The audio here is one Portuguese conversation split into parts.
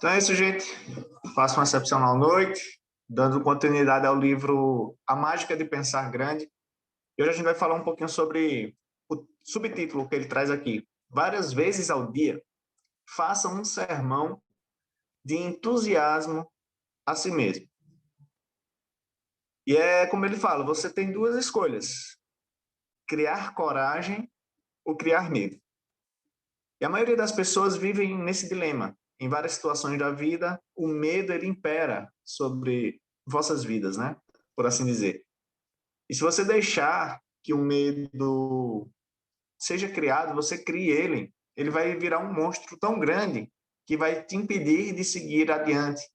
Então é isso, gente. Faço uma excepcional noite, dando continuidade ao livro A Mágica de Pensar Grande. E hoje a gente vai falar um pouquinho sobre o subtítulo que ele traz aqui. Várias vezes ao dia, faça um sermão de entusiasmo a si mesmo. E é como ele fala, você tem duas escolhas: criar coragem ou criar medo. E a maioria das pessoas vivem nesse dilema. Em várias situações da vida, o medo ele impera sobre vossas vidas, né? Por assim dizer. E se você deixar que o medo seja criado, você crie ele, ele vai virar um monstro tão grande que vai te impedir de seguir adiante,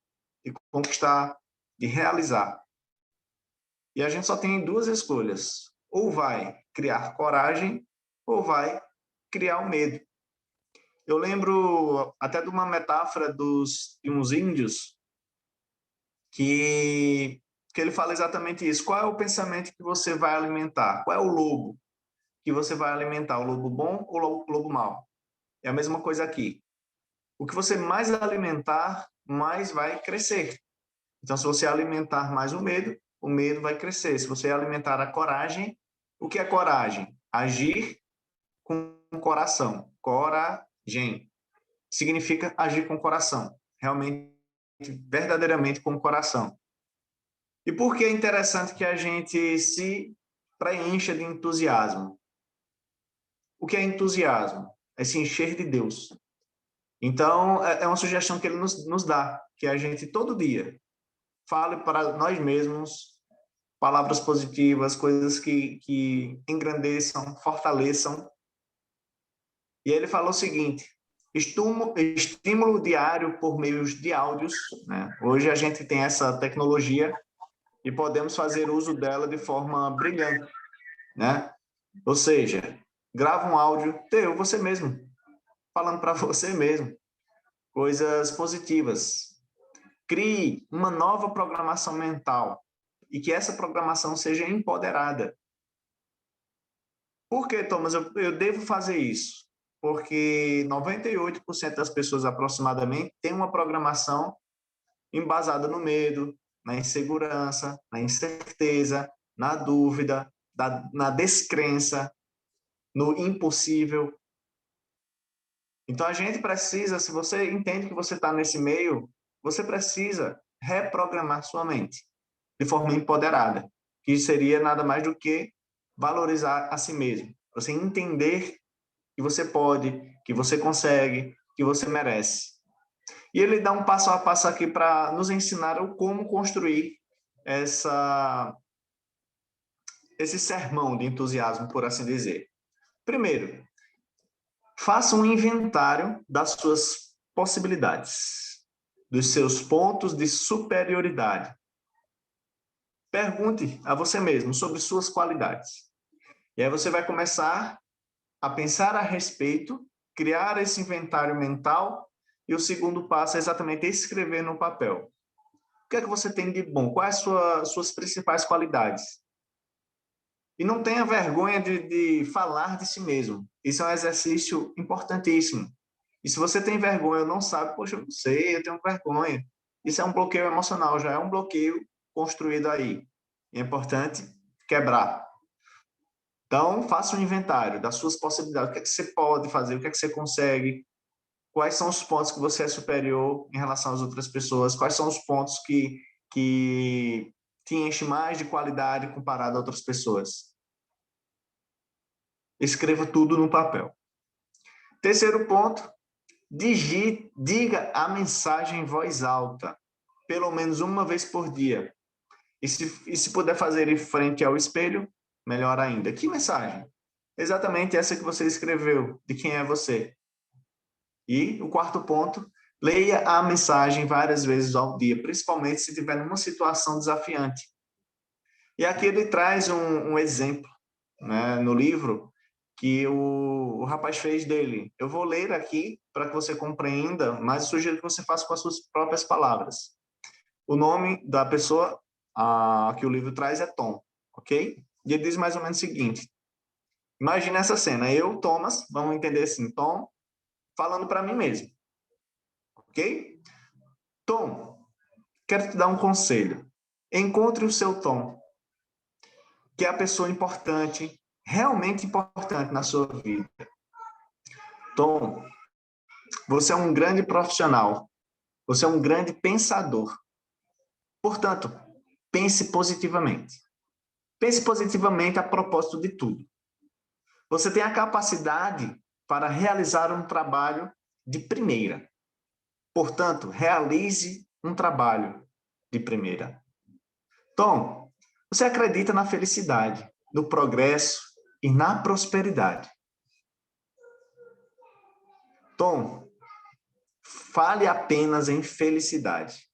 de conquistar, de realizar. E a gente só tem duas escolhas: ou vai criar coragem, ou vai criar o medo. Eu lembro até de uma metáfora de uns índios que ele fala exatamente isso. Qual é o pensamento que você vai alimentar? Qual é o lobo que você vai alimentar? O lobo bom ou o lobo mau? É a mesma coisa aqui. O que você mais alimentar, mais vai crescer. Então, se você alimentar mais o medo vai crescer. Se você alimentar a coragem, o que é coragem? Agir com o coração. Coragem significa agir com o coração. Realmente, verdadeiramente com o coração. E por que é interessante que a gente se preencha de entusiasmo? O que é entusiasmo? É se encher de Deus. Então, é uma sugestão que ele nos dá, que a gente todo dia fale para nós mesmos palavras positivas, coisas que engrandeçam, fortaleçam. E ele falou o seguinte: estímulo diário por meios de áudios, né? Hoje a gente tem essa tecnologia e podemos fazer uso dela de forma brilhante, né? Ou seja, grava um áudio teu, você mesmo, falando para você mesmo coisas positivas. Crie uma nova programação mental e que essa programação seja empoderada. Por que, Thomas, eu devo fazer isso? Porque 98% das pessoas aproximadamente têm uma programação embasada no medo, na insegurança, na incerteza, na dúvida, na descrença, no impossível. Então a gente precisa, se você entende que você está nesse meio, você precisa reprogramar sua mente de forma empoderada, que seria nada mais do que valorizar a si mesmo. Você entender que você pode, que você consegue, que você merece. E ele dá um passo a passo aqui para nos ensinar o como construir esse sermão de entusiasmo, por assim dizer. Primeiro, faça um inventário das suas possibilidades, dos seus pontos de superioridade. Pergunte a você mesmo sobre suas qualidades. E aí você vai começar a pensar a respeito, criar esse inventário mental, e o segundo passo é exatamente escrever no papel. O que é que você tem de bom? Quais suas principais qualidades? E não tenha vergonha de falar de si mesmo. Isso é um exercício importantíssimo. E se você tem vergonha ou não sabe, poxa, eu não sei, eu tenho vergonha. Isso é um bloqueio emocional, já é um bloqueio construído aí. É importante quebrar. Então, faça um inventário das suas possibilidades. O que é que você pode fazer? O que é que você consegue? Quais são os pontos que você é superior em relação às outras pessoas? Quais são os pontos que te enchem mais de qualidade comparado a outras pessoas? Escreva tudo no papel. Terceiro ponto, diga a mensagem em voz alta, pelo menos uma vez por dia. E se puder fazer em frente ao espelho, melhor ainda. Que mensagem? Exatamente essa que você escreveu, de quem é você. E o quarto ponto, leia a mensagem várias vezes ao dia, principalmente se estiver numa situação desafiante. E aqui ele traz um exemplo, né, no livro, que o rapaz fez dele. Eu vou ler aqui para que você compreenda, mas sugiro que você faça com as suas próprias palavras. O nome da pessoa que o livro traz é Tom, ok? E ele diz mais ou menos o seguinte: imagine essa cena, eu, Thomas, vamos entender assim, Tom, falando para mim mesmo, ok? Tom, quero te dar um conselho. Encontre o seu Tom, que é a pessoa importante, realmente importante na sua vida. Tom, você é um grande profissional. Você é um grande pensador. Portanto, pense positivamente. Pense positivamente a propósito de tudo. Você tem a capacidade para realizar um trabalho de primeira. Portanto, realize um trabalho de primeira. Tom, você acredita na felicidade, no progresso e na prosperidade. Tom, fale apenas em felicidade.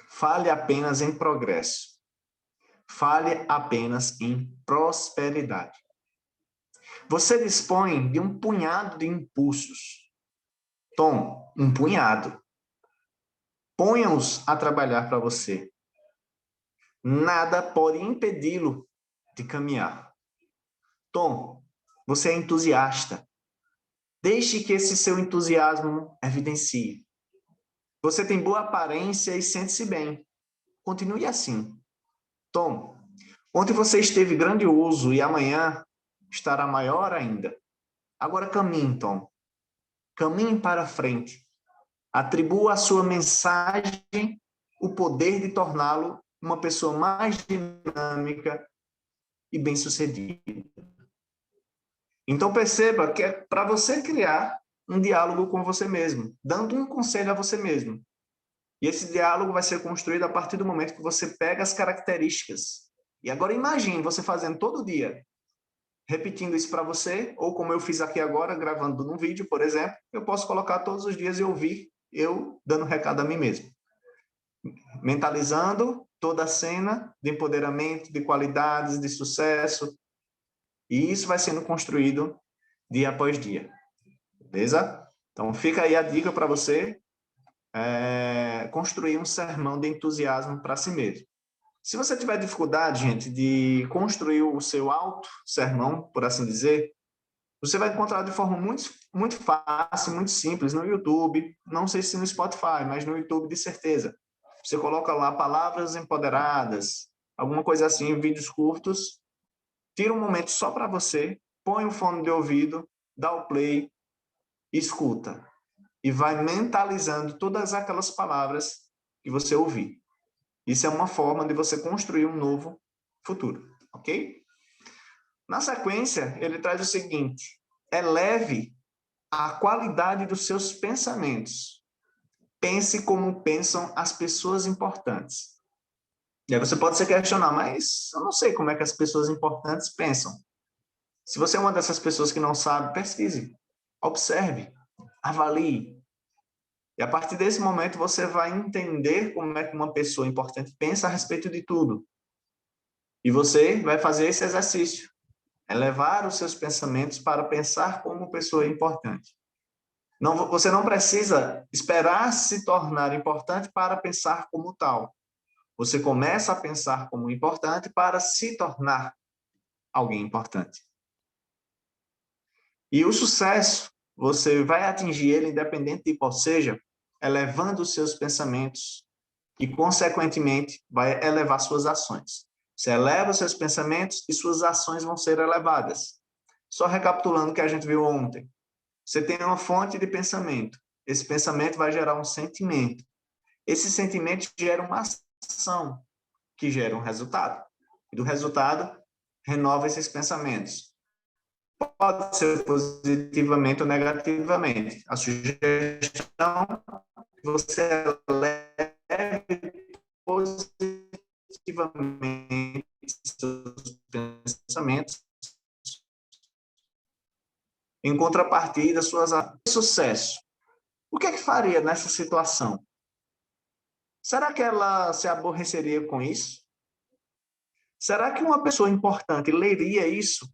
Fale apenas em progresso. Fale apenas em prosperidade. Você dispõe de um punhado de impulsos. Tom, um punhado. Ponha-os a trabalhar para você. Nada pode impedi-lo de caminhar. Tom, você é entusiasta. Deixe que esse seu entusiasmo evidencie. Você tem boa aparência e sente-se bem. Continue assim. Tom, ontem você esteve grandioso e amanhã estará maior ainda. Agora caminhe, Tom. Caminhe para frente. Atribua à sua mensagem o poder de torná-lo uma pessoa mais dinâmica e bem-sucedida. Então perceba que é para você criar um diálogo com você mesmo, dando um conselho a você mesmo. E esse diálogo vai ser construído a partir do momento que você pega as características. E agora imagine você fazendo todo dia, repetindo isso para você, ou como eu fiz aqui agora, gravando num vídeo, por exemplo, eu posso colocar todos os dias e ouvir eu dando recado a mim mesmo. Mentalizando toda a cena de empoderamento, de qualidades, de sucesso. E isso vai sendo construído dia após dia. Beleza? Então fica aí a dica para você construir um sermão de entusiasmo para si mesmo. Se você tiver dificuldade, gente, de construir o seu auto-sermão, por assim dizer, você vai encontrar de forma muito fácil, muito simples no YouTube, não sei se no Spotify, mas no YouTube de certeza. Você coloca lá palavras empoderadas, alguma coisa assim, vídeos curtos, tira um momento só para você, põe o fone de ouvido, dá o play, escuta. E vai mentalizando todas aquelas palavras que você ouvir. Isso é uma forma de você construir um novo futuro, ok? Na sequência, ele traz o seguinte: eleve a qualidade dos seus pensamentos. Pense como pensam as pessoas importantes. E aí você pode se questionar, mas eu não sei como é que as pessoas importantes pensam. Se você é uma dessas pessoas que não sabe, pesquise, observe, avalie. E a partir desse momento você vai entender como é que uma pessoa importante pensa a respeito de tudo. E você vai fazer esse exercício, elevar os seus pensamentos para pensar como pessoa importante. Não, você não precisa esperar se tornar importante para pensar como tal. Você começa a pensar como importante para se tornar alguém importante. E o sucesso, você vai atingir ele independente de qual seja, elevando os seus pensamentos e, consequentemente, vai elevar suas ações. Você eleva os seus pensamentos e suas ações vão ser elevadas. Só recapitulando o que a gente viu ontem. Você tem uma fonte de pensamento. Esse pensamento vai gerar um sentimento. Esse sentimento gera uma ação, que gera um resultado. E do resultado, renova esses pensamentos. Pode ser positivamente ou negativamente. A sugestão é que você leve positivamente seus pensamentos em contrapartida suas ações de sucesso. O que é que faria nessa situação? Será que ela se aborreceria com isso? Será que uma pessoa importante leria isso?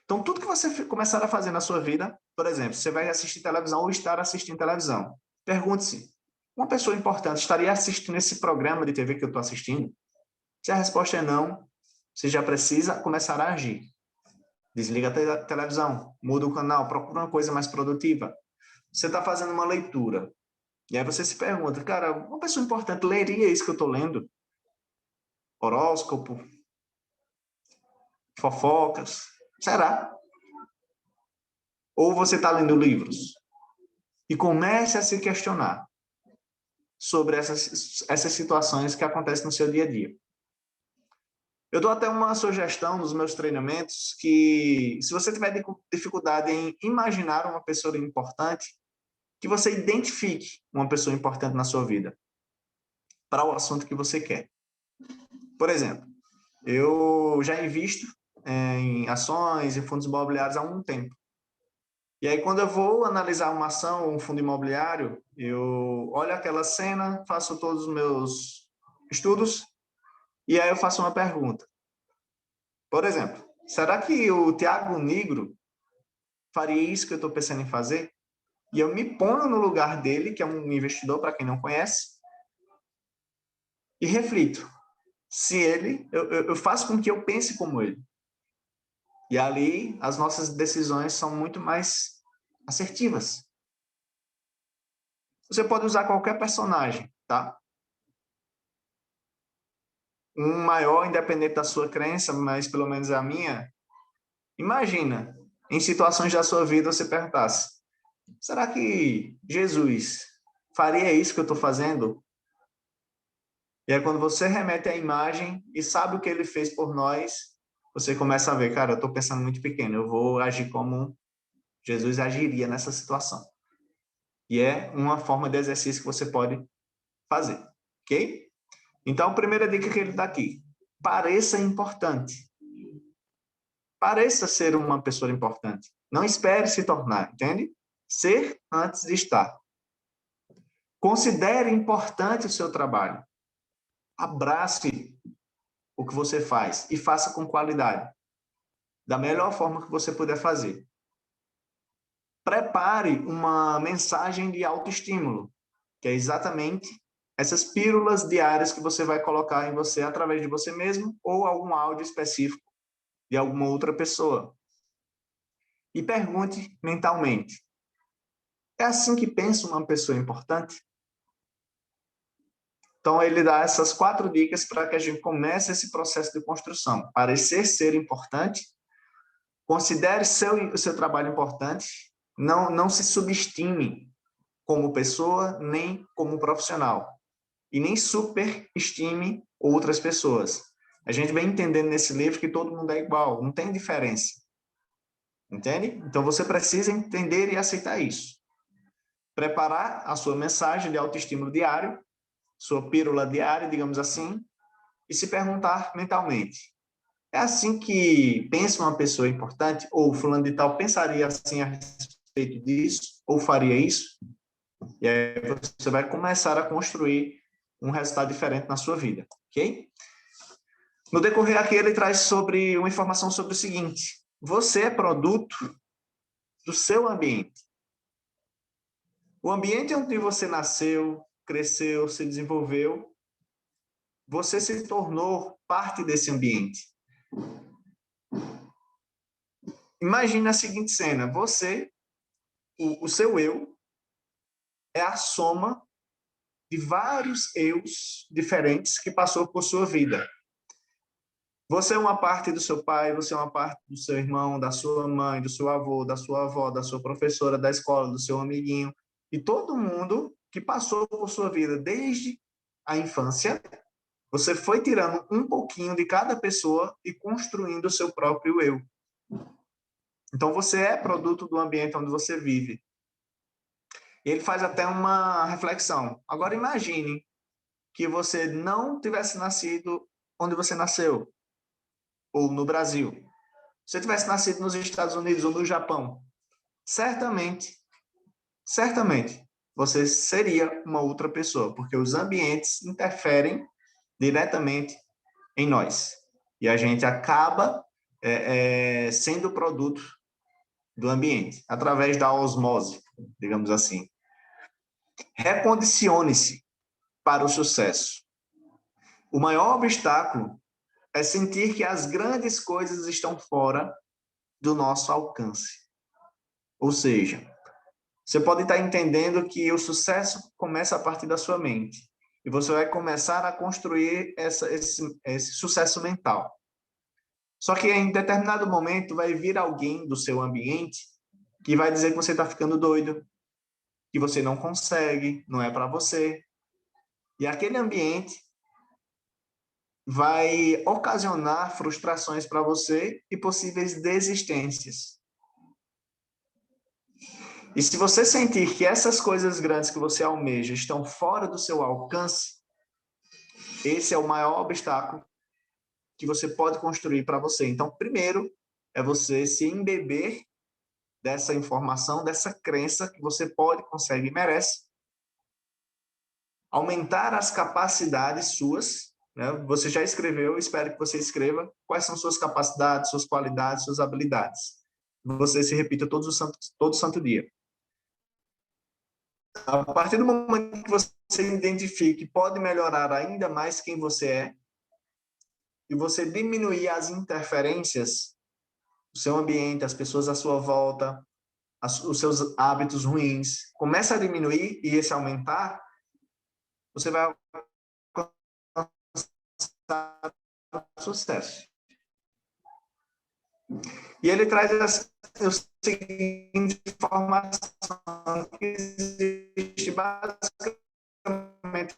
Então, tudo que você começar a fazer na sua vida, por exemplo, você vai assistir televisão ou estar assistindo televisão, pergunte-se, uma pessoa importante estaria assistindo esse programa de TV que eu estou assistindo? Se a resposta é não, você já precisa começar a agir. Desliga a televisão, muda o canal, procura uma coisa mais produtiva. Você está fazendo uma leitura. E aí você se pergunta, cara, uma pessoa importante leria isso que eu estou lendo? Horóscopo, fofocas, será? Ou você está lendo livros? E comece a se questionar sobre essas situações que acontecem no seu dia a dia. Eu dou até uma sugestão nos meus treinamentos que, se você tiver dificuldade em imaginar uma pessoa importante, que você identifique uma pessoa importante na sua vida para o assunto que você quer. Por exemplo, eu já invisto em ações e fundos imobiliários há um tempo. E aí, quando eu vou analisar uma ação, um fundo imobiliário, eu olho aquela cena, faço todos os meus estudos, e aí eu faço uma pergunta. Por exemplo, será que o Thiago Negro faria isso que eu estou pensando em fazer? E eu me ponho no lugar dele, que é um investidor, para quem não conhece, e reflito. Se ele, eu faço com que eu pense como ele. E ali, as nossas decisões são muito mais assertivas. Você pode usar qualquer personagem, tá? Um maior, independente da sua crença, mas pelo menos a minha. Imagina, em situações da sua vida, você perguntasse: será que Jesus faria isso que eu estou fazendo? E aí, quando você remete à imagem e sabe o que ele fez por nós, você começa a ver, cara, eu estou pensando muito pequeno, eu vou agir como Jesus agiria nessa situação. E é uma forma de exercício que você pode fazer, ok? Então, a primeira dica que ele dá aqui: pareça importante. Pareça ser uma pessoa importante. Não espere se tornar, entende? Ser antes de estar. Considere importante o seu trabalho. Abrace o que você faz e faça com qualidade, da melhor forma que você puder fazer. Prepare uma mensagem de autoestímulo, que é exatamente essas pílulas diárias que você vai colocar em você através de você mesmo ou algum áudio específico de alguma outra pessoa. E pergunte mentalmente: é assim que pensa uma pessoa importante? Então, ele dá essas 4 dicas para que a gente comece esse processo de construção. Parecer ser importante, considere o seu trabalho importante, não se subestime como pessoa, nem como profissional. E nem superestime outras pessoas. A gente vem entendendo nesse livro que todo mundo é igual, não tem diferença. Entende? Então, você precisa entender e aceitar isso. Preparar a sua mensagem de autoestímulo diário, sua pílula diária, digamos assim, e se perguntar mentalmente: é assim que pensa uma pessoa importante? Ou fulano de tal pensaria assim a respeito disso? Ou faria isso? E aí você vai começar a construir um resultado diferente na sua vida, ok? No decorrer aqui, ele traz sobre uma informação sobre o seguinte: você é produto do seu ambiente. O ambiente onde você nasceu, cresceu, se desenvolveu, você se tornou parte desse ambiente. Imagine a seguinte cena: você, o seu eu, é a soma de vários eus diferentes que passou por sua vida. Você é uma parte do seu pai, você é uma parte do seu irmão, da sua mãe, do seu avô, da sua avó, da sua professora da escola, do seu amiguinho. E todo mundo que passou por sua vida desde a infância, você foi tirando um pouquinho de cada pessoa e construindo o seu próprio eu. Então, você é produto do ambiente onde você vive. E ele faz até uma reflexão. Agora, imagine que você não tivesse nascido onde você nasceu, ou no Brasil. Se você tivesse nascido nos Estados Unidos ou no Japão, certamente, você seria uma outra pessoa, porque os ambientes interferem diretamente em nós. E a gente acaba sendo produto do ambiente, através da osmose, digamos assim. Recondicione-se para o sucesso. O maior obstáculo é sentir que as grandes coisas estão fora do nosso alcance. Ou seja, Você pode estar entendendo que o sucesso começa a partir da sua mente. E você vai começar a construir esse sucesso mental. Só que em determinado momento vai vir alguém do seu ambiente que vai dizer que você está ficando doido, que você não consegue, não é para você. E aquele ambiente vai ocasionar frustrações para você e possíveis desistências. E se você sentir que essas coisas grandes que você almeja estão fora do seu alcance, esse é o maior obstáculo que você pode construir para você. Então, primeiro, é você se embeber dessa informação, dessa crença que você pode, consegue e merece. Aumentar as capacidades suas, né? Você já escreveu, espero que você escreva quais são suas capacidades, suas qualidades, suas habilidades. Você se repita todo santo dia. A partir do momento que você identifique que pode melhorar ainda mais quem você é, e você diminuir as interferências do seu ambiente, as pessoas à sua volta, os seus hábitos ruins, começa a diminuir e esse aumentar, você vai alcançar sucesso. E ele traz a seguinte informação, que existe basicamente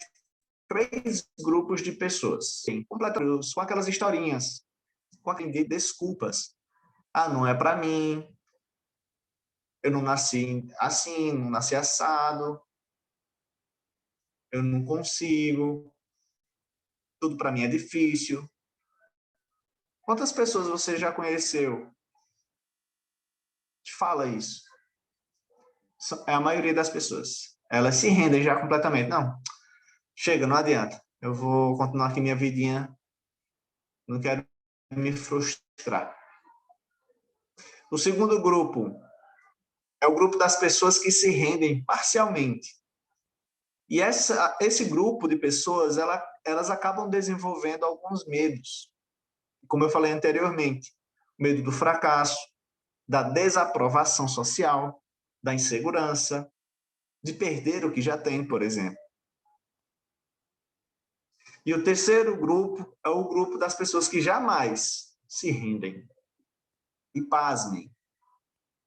3 grupos de pessoas, completamente com aquelas historinhas, com aquelas desculpas. Ah, não é para mim, eu não nasci assim, não nasci assado, eu não consigo, tudo para mim é difícil. Quantas pessoas você já conheceu que fala isso? É a maioria das pessoas. Elas se rendem já completamente. Não, chega, não adianta. Eu vou continuar aqui minha vidinha, não quero me frustrar. O segundo grupo é o grupo das pessoas que se rendem parcialmente. E esse grupo de pessoas, elas acabam desenvolvendo alguns medos. Como eu falei anteriormente, medo do fracasso, da desaprovação social, da insegurança, de perder o que já tem, por exemplo. E o terceiro grupo é o grupo das pessoas que jamais se rendem. E pasmem,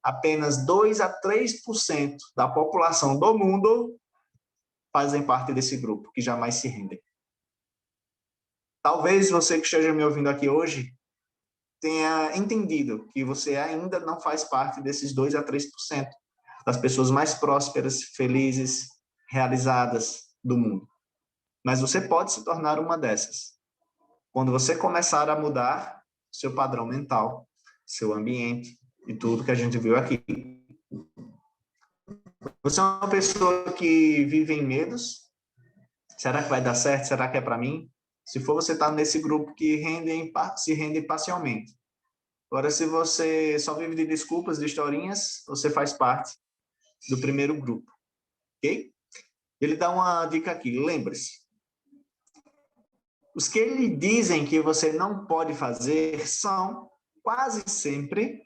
apenas 2 a 3% da população do mundo fazem parte desse grupo, que jamais se rendem. Talvez você que esteja me ouvindo aqui hoje tenha entendido que você ainda não faz parte desses 2 a 3% das pessoas mais prósperas, felizes, realizadas do mundo. Mas você pode se tornar uma dessas. Quando você começar a mudar seu padrão mental, seu ambiente e tudo que a gente viu aqui. Você é uma pessoa que vive em medos? Será que vai dar certo? Será que é para mim? Se for, você está nesse grupo que se rende parcialmente. Agora, se você só vive de desculpas, de historinhas, você faz parte do primeiro grupo, ok? Ele dá uma dica aqui, lembre-se. Os que lhe dizem que você não pode fazer são, quase sempre,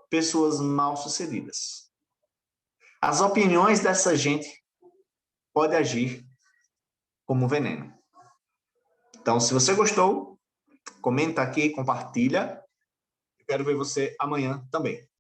pessoas mal-sucedidas. As opiniões dessa gente podem agir como veneno. Então, se você gostou, comenta aqui, compartilha. Eu quero ver você amanhã também.